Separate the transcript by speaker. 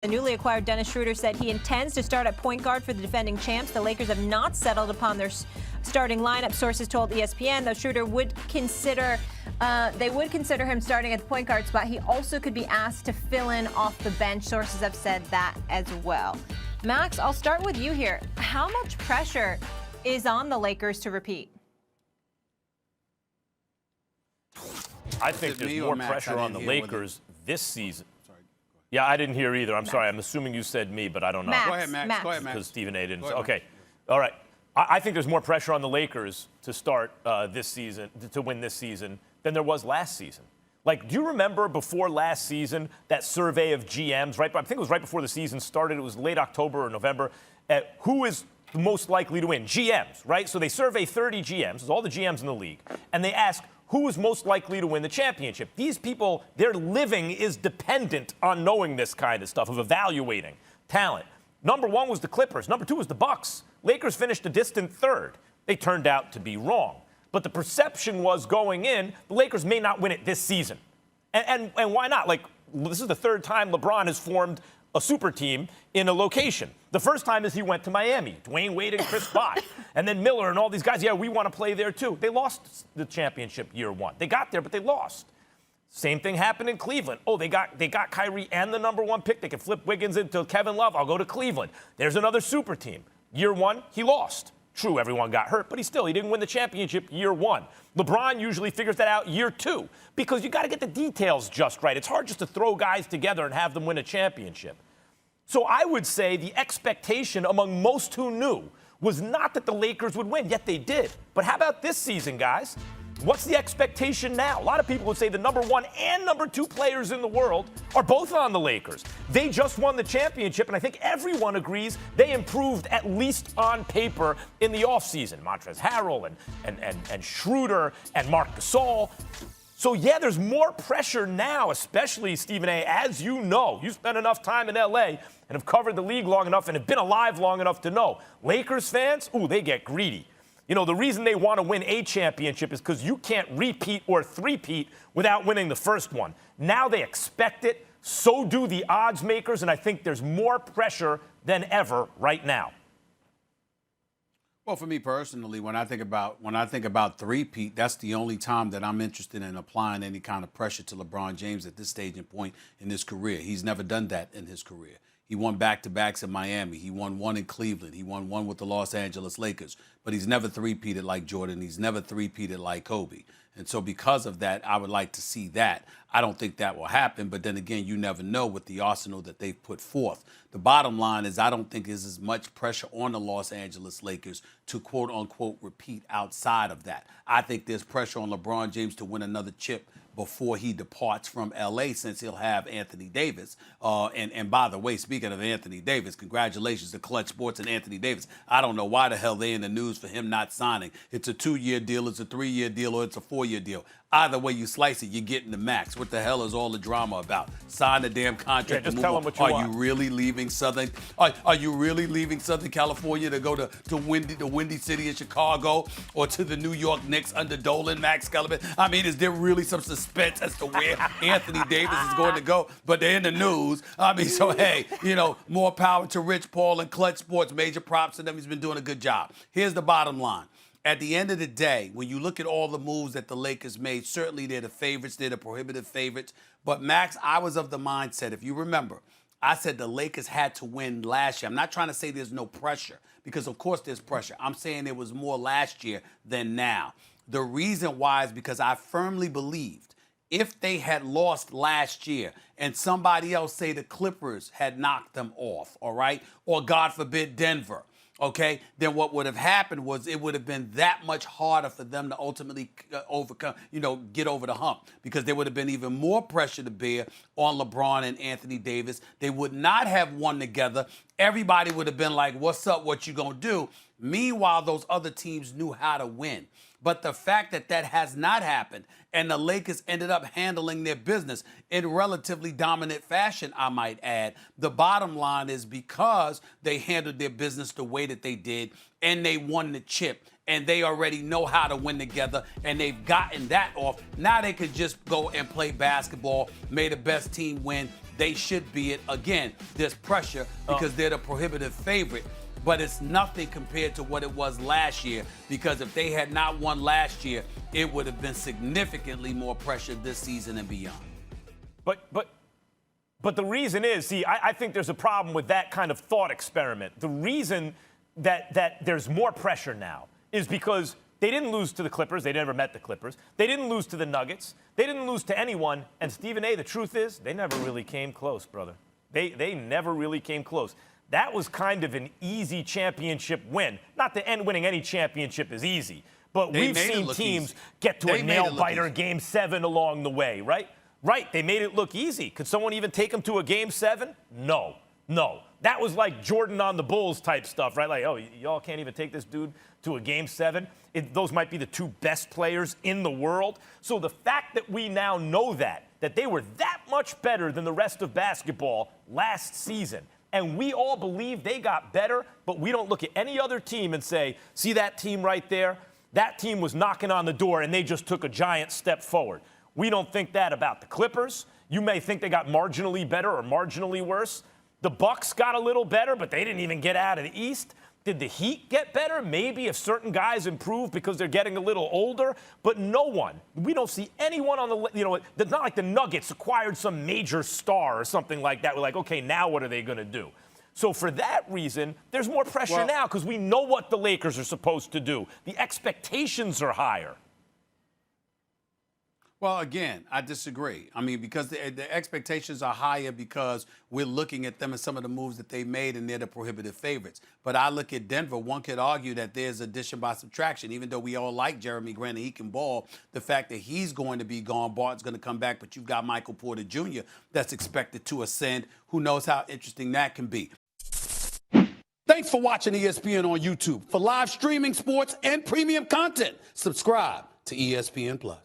Speaker 1: The newly acquired Dennis Schroeder said he intends to start at point guard for the defending champs. The Lakers have not settled upon their starting lineup. Sources told ESPN, though Schroeder would consider him starting at the point guard spot. He also could be asked to fill in off the bench. Sources have said that as well. Max, I'll start with you here. How much pressure is on the Lakers to repeat?
Speaker 2: I think there's more pressure on the Lakers this season. Yeah, I didn't hear either. I'm sorry. I'm assuming you said me, but I don't know.
Speaker 1: Max,
Speaker 3: Go ahead, Max. Go ahead, Max.
Speaker 2: Because Stephen A. didn't. Okay. All right. I think there's more pressure on the Lakers to start this season, to win this season, than there was last season. Like, do you remember before last season that survey of GMs, right? I think it was right before the season started. It was late October or November. Who is the most likely to win? GMs, right? So they survey 30 GMs, all the GMs in the league, and they ask, who is most likely to win the championship? These people, their living is dependent on knowing this kind of stuff, of evaluating talent. Number one was the Clippers. Number two was the Bucks. Lakers finished a distant third. They turned out to be wrong. But the perception was going in, the Lakers may not win it this season. And why not? Like, this is the third time LeBron has formed a super team in a location. The first time is he went to Miami. Dwayne Wade and Chris Bosh. And then Miller and all these guys, yeah, we want to play there too. They lost the championship year one. They got there, but they lost. Same thing happened in Cleveland. Oh, they got Kyrie and the number one pick. They can flip Wiggins into Kevin Love. I'll go to Cleveland. There's another super team. Year one, he lost. True, everyone got hurt, but he didn't win the championship year one. LeBron usually figures that out year two because you got to get the details just right. It's hard just to throw guys together and have them win a championship. So I would say the expectation among most who knew was not that the Lakers would win, yet they did. But how about this season, guys? What's the expectation now? A lot of people would say the number one and number two players in the world are both on the Lakers. They just won the championship, and I think everyone agrees they improved at least on paper in the offseason. Montrezl Harrell and Schroeder and Marc Gasol. So, yeah, there's more pressure now, especially, Stephen A., as you know. You spent enough time in L.A. and have covered the league long enough and have been alive long enough to know. Lakers fans, they get greedy. You know, the reason they want to win a championship is because you can't repeat or three-peat without winning the first one. Now they expect it. So do the odds makers, and I think there's more pressure than ever right now.
Speaker 3: Well, for me personally, when I think about three-peat, that's the only time that I'm interested in applying any kind of pressure to LeBron James at this stage and point in his career. He's never done that in his career. He won back-to-backs in Miami. He won one in Cleveland. He won one with the Los Angeles Lakers. But he's never three-peated like Jordan. He's never three-peated like Kobe. And so because of that, I would like to see that. I don't think that will happen. But then again, you never know with the arsenal that they've put forth. The bottom line is I don't think there's as much pressure on the Los Angeles Lakers to quote-unquote repeat outside of that. I think there's pressure on LeBron James to win another chip before he departs from L.A. since he'll have Anthony Davis. And by the way, speaking of Anthony Davis, congratulations to Clutch Sports and Anthony Davis. I don't know why the hell they're in the news for him not signing. It's a 2-year deal, it's a 3-year deal, or it's a 4-year deal. Either way you slice it, you're getting the max. What the hell is all the drama about? Sign the damn contract.
Speaker 2: Yeah, just tell them what you
Speaker 3: want.
Speaker 2: want.
Speaker 3: Are you really leaving Southern? Are you really leaving Southern California to go to the windy city of Chicago or to the New York Knicks under Dolan, Max Kellerman? I mean, is there really some suspense as to where Anthony Davis is going to go? But they're in the news. I mean, so hey, more power to Rich Paul and Clutch Sports. Major props to them. He's been doing a good job. Here's the bottom line. At the end of the day, when you look at all the moves that the Lakers made, certainly they're the favorites, they're the prohibitive favorites. But, Max, I was of the mindset, if you remember, I said the Lakers had to win last year. I'm not trying to say there's no pressure, because, of course, there's pressure. I'm saying there was more last year than now. The reason why is because I firmly believed if they had lost last year and somebody else, say the Clippers, had knocked them off, all right, or, God forbid, Denver, okay, then what would have happened was it would have been that much harder for them to ultimately overcome, get over the hump, because there would have been even more pressure to bear on LeBron and Anthony Davis. They would not have won together. Everybody would have been like, what's up, what you gonna do? Meanwhile, those other teams knew how to win. But the fact that that has not happened and the Lakers ended up handling their business in relatively dominant fashion, I might add, the bottom line is because they handled their business the way that they did and they won the chip and they already know how to win together, and they've gotten that off. Now they could just go and play basketball, may the best team win. They should be it. Again, there's pressure because they're the prohibitive favorite, but it's nothing compared to what it was last year, because if they had not won last year, it would have been significantly more pressure this season and beyond.
Speaker 2: But the reason is, see, I think there's a problem with that kind of thought experiment. The reason that there's more pressure now is because they didn't lose to the Clippers. They never met the Clippers. They didn't lose to the Nuggets. They didn't lose to anyone. And Stephen A., the truth is, they never really came close, brother. They never really came close. That was kind of an easy championship win. Not that winning any championship is easy, but we've seen teams get to a nail-biter Game 7 along the way, right? Right, they made it look easy. Could someone even take them to a Game 7? No. That was like Jordan on the Bulls type stuff, right? Like, oh, y'all can't even take this dude to a Game 7? Those might be the two best players in the world. So the fact that we now know that they were that much better than the rest of basketball last season, and we all believe they got better, but we don't look at any other team and say, see that team right there? That team was knocking on the door, and they just took a giant step forward. We don't think that about the Clippers. You may think they got marginally better or marginally worse. The Bucks got a little better, but they didn't even get out of the East. Did the Heat get better? Maybe if certain guys improve because they're getting a little older, but no one. We don't see anyone on the, it's not like the Nuggets acquired some major star or something like that. We're like, okay, now what are they going to do? So for that reason, there's more pressure now because we know what the Lakers are supposed to do. The expectations are higher.
Speaker 3: Well, again, I disagree. I mean, because the expectations are higher because we're looking at them and some of the moves that they made, and they're the prohibitive favorites. But I look at Denver. One could argue that there's addition by subtraction. Even though we all like Jeremy Grant and he can ball, the fact that he's going to be gone, Bart's going to come back, but you've got Michael Porter Jr. that's expected to ascend. Who knows how interesting that can be. Thanks for watching ESPN on YouTube. For live streaming, sports, and premium content, subscribe to ESPN+.